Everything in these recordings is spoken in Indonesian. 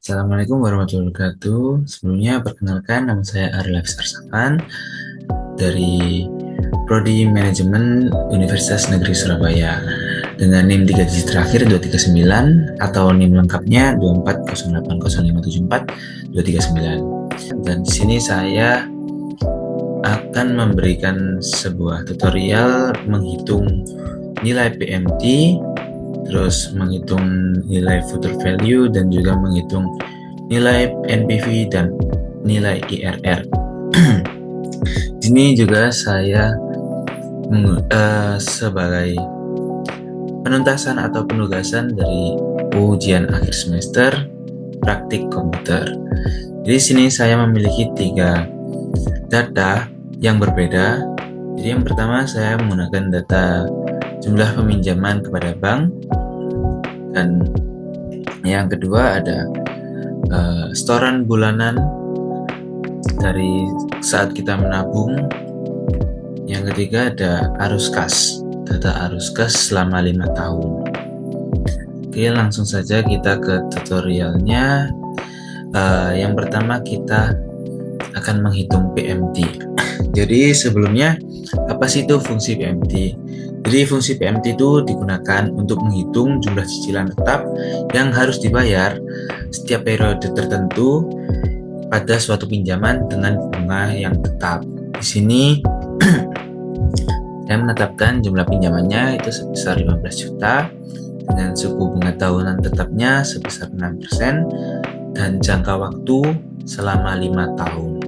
Assalamualaikum warahmatullahi wabarakatuh. Sebelumnya perkenalkan, nama saya Ariel Arsapan dari Prodi Manajemen Universitas Negeri Surabaya dengan NIM 3 digit terakhir 239 atau NIM lengkapnya 24080574239. Dan di sini saya akan memberikan sebuah tutorial menghitung nilai PMT, terus menghitung nilai future value, dan juga menghitung nilai NPV dan nilai IRR. Di sini juga saya sebagai penuntasan atau penugasan dari ujian akhir semester praktik komputer. Jadi sini saya memiliki 3 data yang berbeda. Jadi yang pertama saya menggunakan data jumlah peminjaman kepada bank, dan yang kedua ada setoran bulanan dari saat kita menabung. Yang ketiga ada arus kas, data arus kas selama 5 tahun. Oke, langsung saja kita ke tutorialnya. Yang pertama kita akan menghitung PMT. Jadi sebelumnya, apa sih itu fungsi PMT? Jadi fungsi PMT itu digunakan untuk menghitung jumlah cicilan tetap yang harus dibayar setiap periode tertentu pada suatu pinjaman dengan bunga yang tetap. Di sini saya menetapkan jumlah pinjamannya itu sebesar 15 juta dengan suku bunga tahunan tetapnya sebesar 6% dan jangka waktu selama 5 tahun.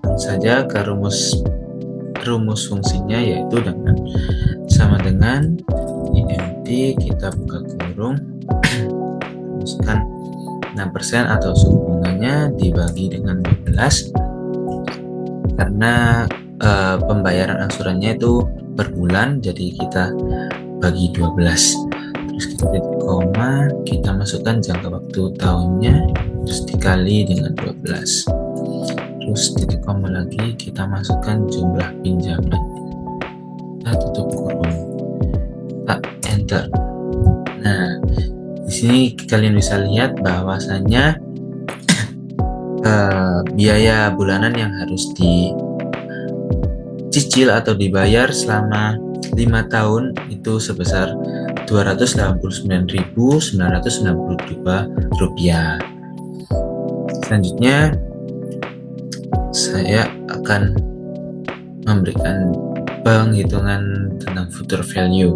Langsung saja ke rumus fungsinya, yaitu sama dengan IMT, kita buka kurung, masukkan 6% atau suku bunganya dibagi dengan 12, karena pembayaran angsurannya itu per bulan, jadi kita bagi 12. Terus kita titik koma, kita masukkan jangka waktu tahunnya, terus dikali dengan 12. Terus titik koma lagi, kita masukkan jumlah pinjaman. Kita tutup kurung, enter. Nah, di sini kalian bisa lihat bahwasanya biaya bulanan yang harus dicicil atau dibayar selama 5 tahun itu sebesar Rp289.992. Selanjutnya saya akan memberikan penghitungan tentang future value.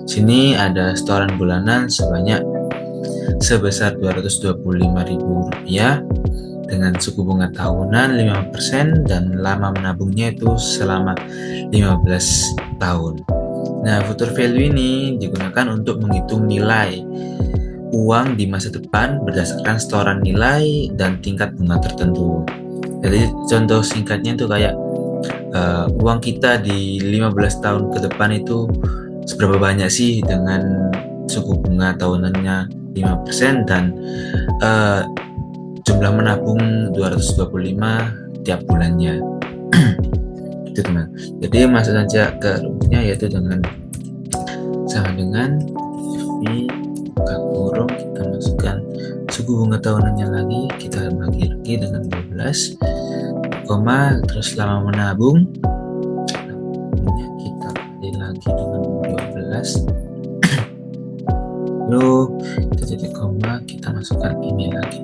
Sini ada setoran bulanan sebesar Rp225.000 dengan suku bunga tahunan 5% dan lama menabungnya itu selama 15 tahun. Nah, future value ini digunakan untuk menghitung nilai uang di masa depan berdasarkan setoran nilai dan tingkat bunga tertentu. Jadi contoh singkatnya itu kayak uang kita di 15 tahun ke depan itu seberapa banyak sih dengan suku bunga tahunannya 5% dan jumlah menabung 225 tiap bulannya. Itu teman. Jadi masuk saja ke rumusnya, yaitu sama dengan V buka kurung, kita masukkan suku bunga tahunannya lagi, kita bagi lagi dengan 12, koma, terus lama menabung kita bagi lagi dengan 12, lalu kita titik koma, kita masukkan ini lagi.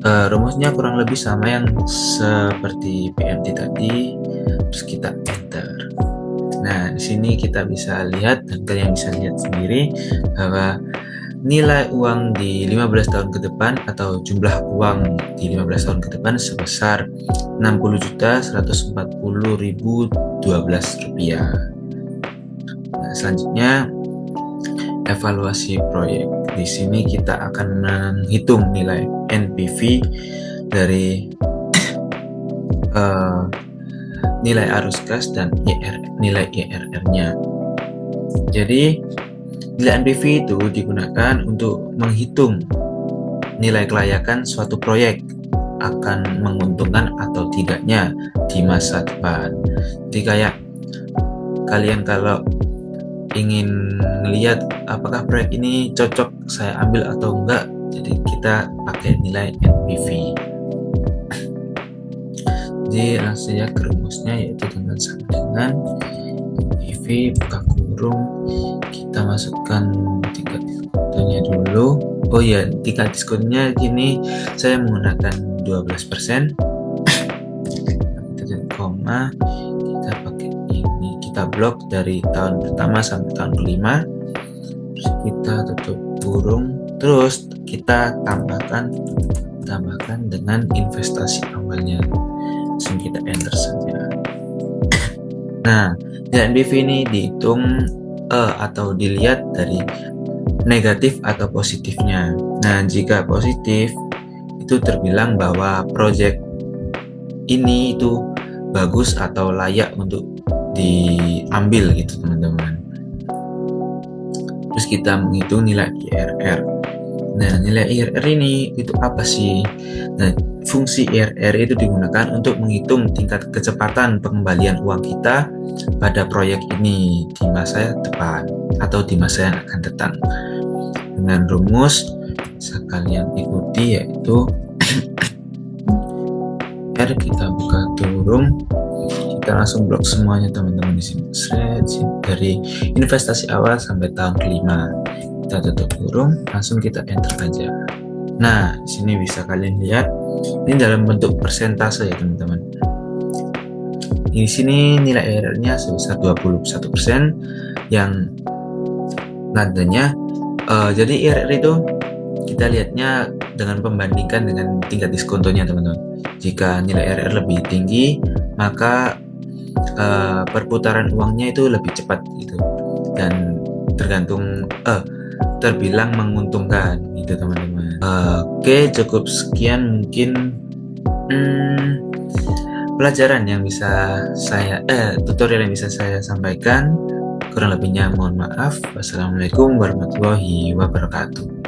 Rumusnya kurang lebih sama yang seperti PMT tadi, terus kita enter. Nah, di sini kita bisa lihat dan kalian bisa lihat sendiri bahwa nilai uang di 15 tahun ke depan atau jumlah uang di 15 tahun ke depan sebesar Rp60.140.012. Nah, selanjutnya evaluasi proyek. Di sini kita akan menghitung nilai NPV dari nilai arus kas dan nilai IRR-nya. Jadi nilai NPV itu digunakan untuk menghitung nilai kelayakan suatu proyek akan menguntungkan atau tidaknya di masa depan. Jadi kayak kalian kalau ingin melihat apakah proyek ini cocok saya ambil atau enggak Jadi kita pakai nilai NPV. Jadi langsung saja ke rumusnya, yaitu dengan sama dengan NPV buka kurung, kita masukkan tingkat diskonnya dulu. Oh ya, tingkat diskonnya gini, saya menggunakan 12%. Kita tutup koma, kita pakai ini, kita blok dari tahun pertama sampai tahun kelima. Terus kita tutup kurung, terus kita tambahkan dengan investasi awalnya. Langsung kita enter saja. Nah, nilai NPV ini dihitung atau dilihat dari negatif atau positifnya. Nah, jika positif itu terbilang bahwa proyek ini itu bagus atau layak untuk diambil gitu teman-teman. Terus kita menghitung nilai IRR. Nah, nilai IRR ini itu apa sih? Nah, fungsi IRR itu digunakan untuk menghitung tingkat kecepatan pengembalian uang kita pada proyek ini di masa depan atau di masa yang akan datang. Dengan rumus bisa kalian ikuti, yaitu R kita buka kurung, kita langsung blok semuanya teman-teman di sini. Dari investasi awal sampai tahun kelima. Kita tutup kurung, langsung kita enter aja. Nah, di sini bisa kalian lihat ini dalam bentuk persentase ya teman-teman. Di sini nilai IRR-nya sebesar 21% yang nadanya jadi IRR itu kita lihatnya dengan membandingkan dengan tingkat diskontonya teman-teman. Jika nilai IRR lebih tinggi, maka perputaran uangnya itu lebih cepat gitu, dan terbilang menguntungkan gitu teman-teman. Oke, cukup sekian mungkin pelajaran yang bisa tutorial yang bisa saya sampaikan. Kurang lebihnya mohon maaf. Wassalamualaikum warahmatullahi wabarakatuh.